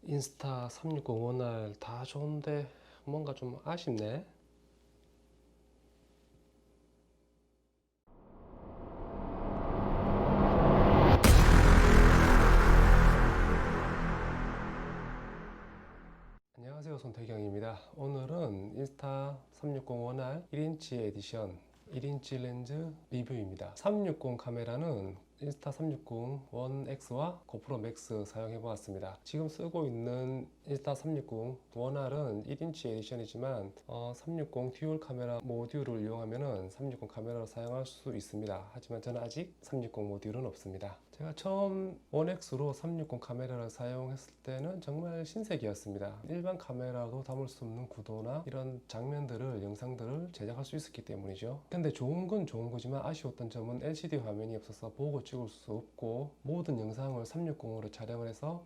인스타 360 원R 다 좋은데 뭔가 좀 아쉽네. 안녕하세요, 손태경입니다. 오늘은 인스타 360 원R 1인치 에디션 1인치 렌즈 리뷰입니다. 360 카메라는 인스타 360 원 X와 고프로 맥스 사용해 보았습니다. 지금 쓰고 있는 인스타 360 원R은 1인치 에디션이지만 360 듀얼 카메라 모듈을 이용하면 360 카메라로 사용할 수 있습니다. 하지만 저는 아직 360 모듈은 없습니다. 제가 처음 1X로 360 카메라를 사용했을 때는 정말 신세계였습니다. 일반 카메라도 담을 수 없는 구도나 이런 장면들을, 영상들을 제작할 수 있었기 때문이죠. 근데 좋은 건 좋은 거지만 아쉬웠던 점은 LCD 화면이 없어서 보고 찍을 수 없고, 모든 영상을 360으로 촬영을 해서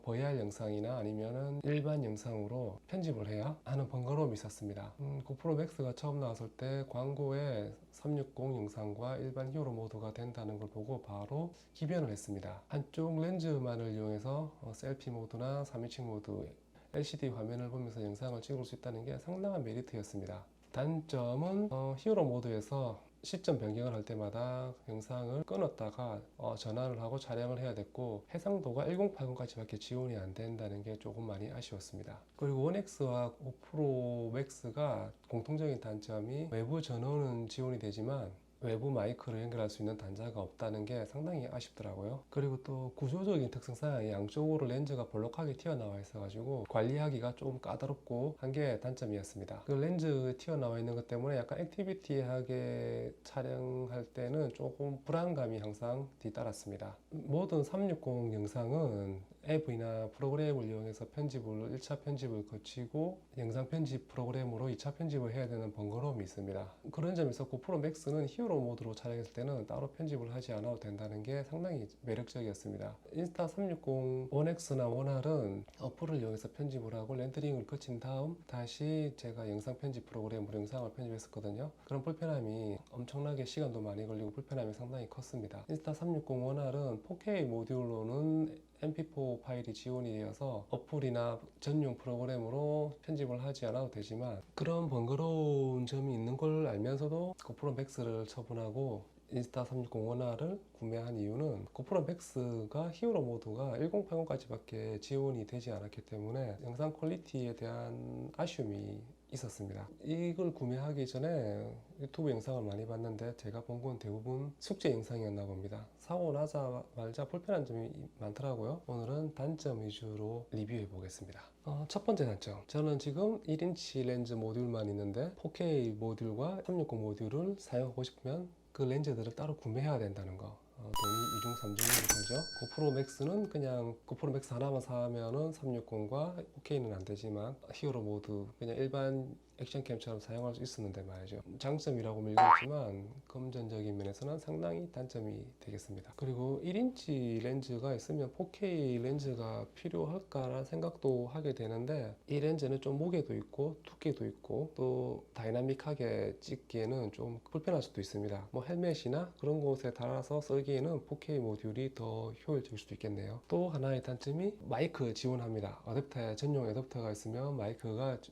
VR 영상이나 아니면은 일반 영상으로 편집을 해야 하는 번거로움이 있었습니다. 고프로 맥스가 처음 나왔을 때 광고에 360 영상과 일반 히어로 모드가 된다는 걸 보고 바로 기변을 했습니다. 한쪽 렌즈만을 이용해서 셀피 모드나 3인칭 모드, LCD 화면을 보면서 영상을 찍을 수 있다는 게 상당한 메리트였습니다. 단점은 히어로 모드에서 시점 변경을 할 때마다 영상을 끊었다가 전환을 하고 촬영을 해야 됐고, 해상도가 1080까지밖에 지원이 안 된다는 게 조금 많이 아쉬웠습니다. 그리고 1X와 5프로 맥스가 공통적인 단점이 외부 전원은 지원이 되지만 외부 마이크로 연결할 수 있는 단자가 없다는 게 상당히 아쉽더라고요. 그리고 또 구조적인 특성상 양쪽으로 렌즈가 볼록하게 튀어나와 있어가지고 관리하기가 조금 까다롭고 한 게 단점이었습니다. 그 렌즈 튀어나와 있는 것 때문에 약간 액티비티하게 촬영할 때는 조금 불안감이 항상 뒤따랐습니다. 모든 360 영상은 앱이나 프로그램을 이용해서 편집을 1차 편집을 거치고 영상 편집 프로그램으로 2차 편집을 해야 되는 번거로움이 있습니다. 그런 점에서 고프로 맥스는 히어로 모드로 촬영했을 때는 따로 편집을 하지 않아도 된다는 게 상당히 매력적이었습니다. 인스타 360 1X나 1R은 어플을 이용해서 편집을 하고 렌더링을 거친 다음 다시 제가 영상 편집 프로그램으로 영상을 편집했었거든요. 그런 불편함이 엄청나게 시간도 많이 걸리고 불편함이 상당히 컸습니다. 인스타 360 1R은 4K 모듈로는 mp4 파일이 지원이 되어서 어플이나 전용 프로그램으로 편집을 하지 않아도 되지만, 그런 번거로운 점이 있는 걸 알면서도 고프로 맥스를 처분하고 인스타 360 1R을 구매한 이유는 고프로 맥스가 히어로 모드가 1080까지밖에 지원이 되지 않았기 때문에 영상 퀄리티에 대한 아쉬움이 있었습니다. 이걸 구매하기 전에 유튜브 영상을 많이 봤는데 제가 본 건 대부분 숙제 영상이었나 봅니다. 사고 나자마자 불편한 점이 많더라고요. 오늘은 단점 위주로 리뷰해 보겠습니다. 첫 번째 단점, 저는 지금 1인치 렌즈 모듈만 있는데 4K 모듈과 360 모듈을 사용하고 싶으면 그 렌즈들을 따로 구매해야 된다는 거. 돈이 이중 삼중으로 들죠. 고프로 맥스는 그냥 고프로 맥스 하나만 사면은 360과 4K는 안 되지만 히어로 모드 그냥 일반 액션캠처럼 사용할 수 있었는데 말이죠. 장점이라고 밀고 있지만 금전적인 면에서는 상당히 단점이 되겠습니다. 그리고 1인치 렌즈가 있으면 4K 렌즈가 필요할까라는 생각도 하게 되는데, 이 렌즈는 좀 무게도 있고 두께도 있고 또 다이나믹하게 찍기에는 좀 불편할 수도 있습니다. 뭐 헬멧이나 그런 곳에 달아서 쓰기에는 4K 모듈이 더 효율적일 수도 있겠네요. 또 하나의 단점이 마이크 지원합니다. 어댑터에 전용 어댑터가 있으면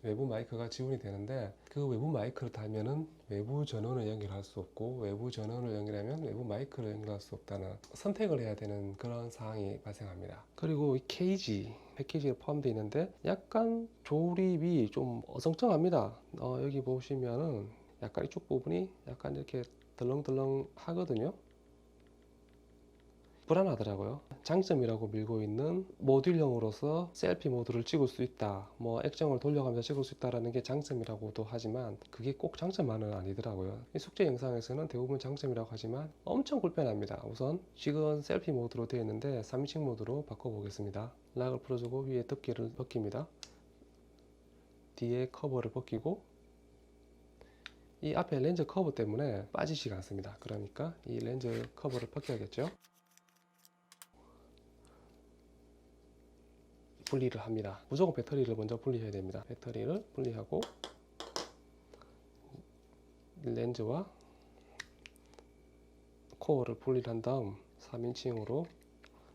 외부 마이크가 지원이 되는데, 그 외부 마이크를 달면은 외부 전원을 연결할 수 없고 외부 전원을 연결하면 외부 마이크를 연결할 수 없다는 선택을 해야 되는 그런 상황이 발생합니다. 그리고 이 케이지 패키지에 포함되어 있는데 약간 조립이 좀 어정쩡합니다. 여기 보시면은 약간 이쪽 부분이 약간 이렇게 덜렁덜렁 하거든요. 불안하더라고요. 장점이라고 밀고 있는 모듈형으로서 셀피 모드를 찍을 수 있다, 뭐 액정을 돌려가면서 찍을 수 있다라는 게 장점이라고도 하지만 그게 꼭 장점만은 아니더라고요. 이 숙제 영상에서는 대부분 장점이라고 하지만 엄청 불편합니다. 우선 지금 셀피 모드로 되어 있는데 3인칭 모드로 바꿔보겠습니다. 락을 풀어주고 위에 덮개를 벗깁니다. 뒤에 커버를 벗기고, 이 앞에 렌즈 커버 때문에 빠지지가 않습니다. 그러니까 이 렌즈 커버를 벗겨야겠죠. 분리를 합니다. 무조건 배터리를 먼저 분리해야 됩니다. 배터리를 분리하고 렌즈와 코어를 분리한 다음 3인칭으로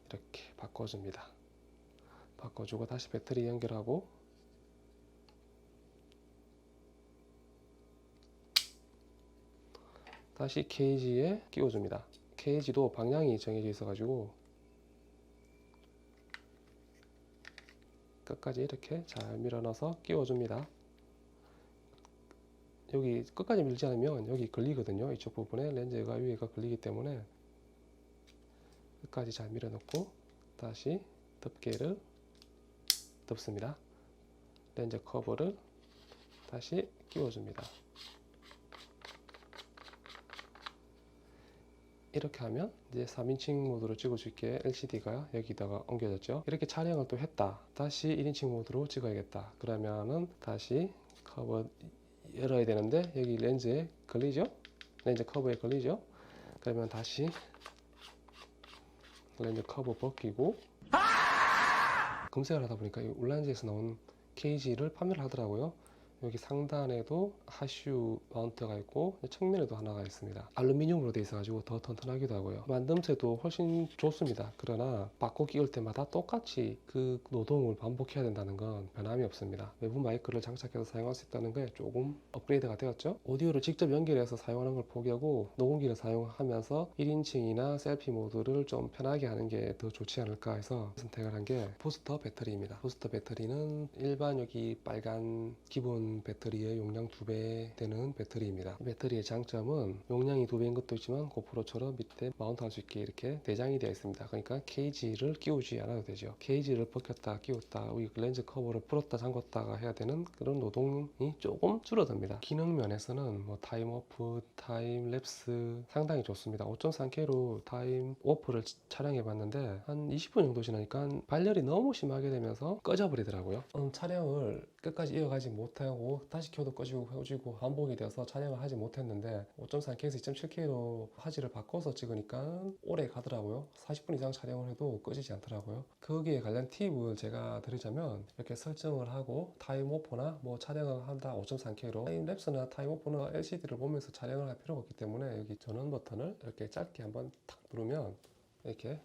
이렇게 바꿔줍니다. 바꿔주고 다시 배터리 연결하고 다시 케이지에 끼워줍니다. 케이지도 방향이 정해져 있어 가지고 끝까지 이렇게 잘 밀어넣어서 끼워줍니다. 여기 끝까지 밀지 않으면 여기 걸리거든요. 이쪽 부분에 렌즈가 위에가 걸리기 때문에 끝까지 잘 밀어넣고 다시 덮개를 덮습니다. 렌즈 커버를 다시 끼워줍니다. 이렇게 하면 이제 3인칭 모드로 찍을 수 있게 LCD가 여기다가 옮겨졌죠. 이렇게 촬영을 또 했다. 다시 1인칭 모드로 찍어야겠다. 그러면은 다시 커버 열어야 되는데 여기 렌즈에 걸리죠? 렌즈 커버에 걸리죠? 그러면 다시 렌즈 커버 벗기고 검색을 하다 보니까 이 온라인지에서 나온 케이지를 판매를 하더라고요. 여기 상단에도 하슈 마운트가 있고 측면에도 하나가 있습니다. 알루미늄으로 되어 있어가지고 더 튼튼하기도 하고요. 만듦새도 훨씬 좋습니다. 그러나 바꿔 끼울 때마다 똑같이 그 노동을 반복해야 된다는 건 변함이 없습니다. 외부 마이크를 장착해서 사용할 수 있다는 게 조금 업그레이드가 되었죠. 오디오를 직접 연결해서 사용하는 걸 포기하고 녹음기를 사용하면서 1인칭이나 셀피 모드를 좀 편하게 하는 게 더 좋지 않을까 해서 선택을 한 게 부스터 배터리입니다. 부스터 배터리는 일반 여기 빨간 기본 배터리의 용량 2배 되는 배터리입니다. 배터리의 장점은 용량이 2배인 것도 있지만 고프로처럼 밑에 마운트 할 수 있게 이렇게 내장이 되어 있습니다. 그러니까 케이지를 끼우지 않아도 되죠. 케이지를 벗겼다 끼웠다 렌즈 커버를 풀었다 잠궜다가 해야 되는 그런 노동이 조금 줄어듭니다. 기능 면에서는 뭐 타임 오프, 타임 랩스 상당히 좋습니다. 5.3K로 타임 오프를 촬영해 봤는데 한 20분 정도 지나니까 발열이 너무 심하게 되면서 꺼져 버리더라고요. 촬영을 끝까지 이어가지 못하고 다시 켜도 꺼지고 켜지고 반복이 되어서 촬영을 하지 못했는데 5.3K에서 2.7K로 화질을 바꿔서 찍으니까 오래 가더라고요. 40분 이상 촬영을 해도 꺼지지 않더라고요. 거기에 관련 팁을 제가 드리자면 이렇게 설정을 하고 타임 오프나 뭐 촬영을 한다 5.3K로 타임 랩스나 타임 오프나 LCD를 보면서 촬영을 할 필요가 없기 때문에 여기 전원 버튼을 이렇게 짧게 한번 탁 누르면 이렇게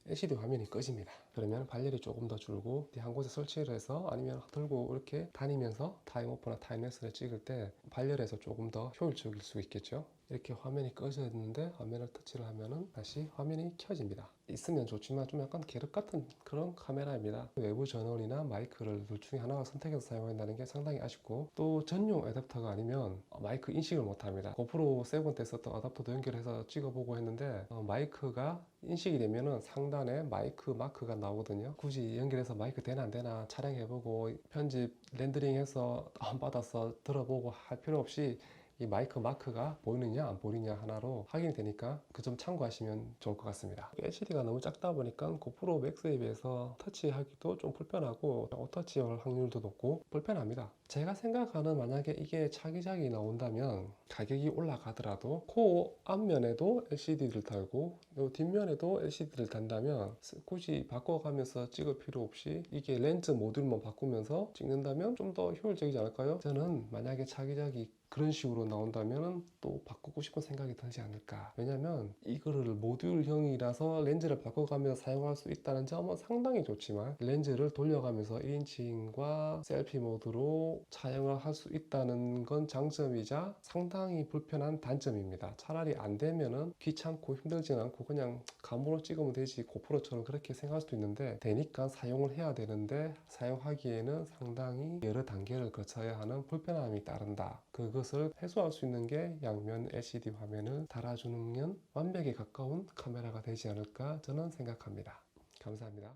LCD 화면이 꺼집니다. 그러면 발열이 조금 더 줄고 한 곳에 설치를 해서 아니면 들고 이렇게 다니면서 타임 오프나 타임 랩스를 찍을 때 발열에서 조금 더 효율적일 수 있겠죠. 이렇게 화면이 꺼졌는데 화면을 터치를 하면은 다시 화면이 켜집니다. 있으면 좋지만 좀 약간 계륵 같은 그런 카메라입니다. 외부 전원이나 마이크를 둘 중에 하나 선택해서 사용한다는 게 상당히 아쉽고 또 전용 애답터가 아니면 마이크 인식을 못합니다. 고프로 7 때 썼던 어댑터도 연결해서 찍어보고 했는데 마이크가 인식이 되면은 상단에 마이크 마크가 나오거든요. 굳이 연결해서 마이크 되나 안 되나 촬영해보고 편집 렌더링해서 다운받아서 들어보고 할 필요 없이 이 마이크 마크가 보이느냐 안 보이느냐 하나로 확인이 되니까 그 점 참고하시면 좋을 것 같습니다. LCD가 너무 작다 보니까 고프로 맥스에 비해서 터치하기도 좀 불편하고 오터치할 확률도 높고 불편합니다. 제가 생각하는 만약에 이게 차기작이 나온다면 가격이 올라가더라도 코어 앞면에도 LCD를 달고 뒷면에도 LCD를 단다면 굳이 바꿔가면서 찍을 필요 없이 이게 렌즈 모듈만 바꾸면서 찍는다면 좀 더 효율적이지 않을까요? 저는 만약에 차기작이 그런 식으로 나온다면 또 바꾸고 싶은 생각이 들지 않을까. 왜냐면 이거를 모듈형이라서 렌즈를 바꿔가면서 사용할 수 있다는 점은 상당히 좋지만 렌즈를 돌려가면서 1인칭과 셀피 모드로 촬영을 할 수 있다는 건 장점이자 상당히 불편한 단점입니다. 차라리 안 되면은 귀찮고 힘들진 않고 그냥 감으로 찍으면 되지 고프로처럼 그렇게 생각할 수도 있는데 되니까 사용을 해야 되는데 사용하기에는 상당히 여러 단계를 거쳐야 하는 불편함이 따른다. 그것을 해소할 수 있는 게 양면 LCD 화면을 달아주는 완벽에 가까운 카메라가 되지 않을까 저는 생각합니다. 감사합니다.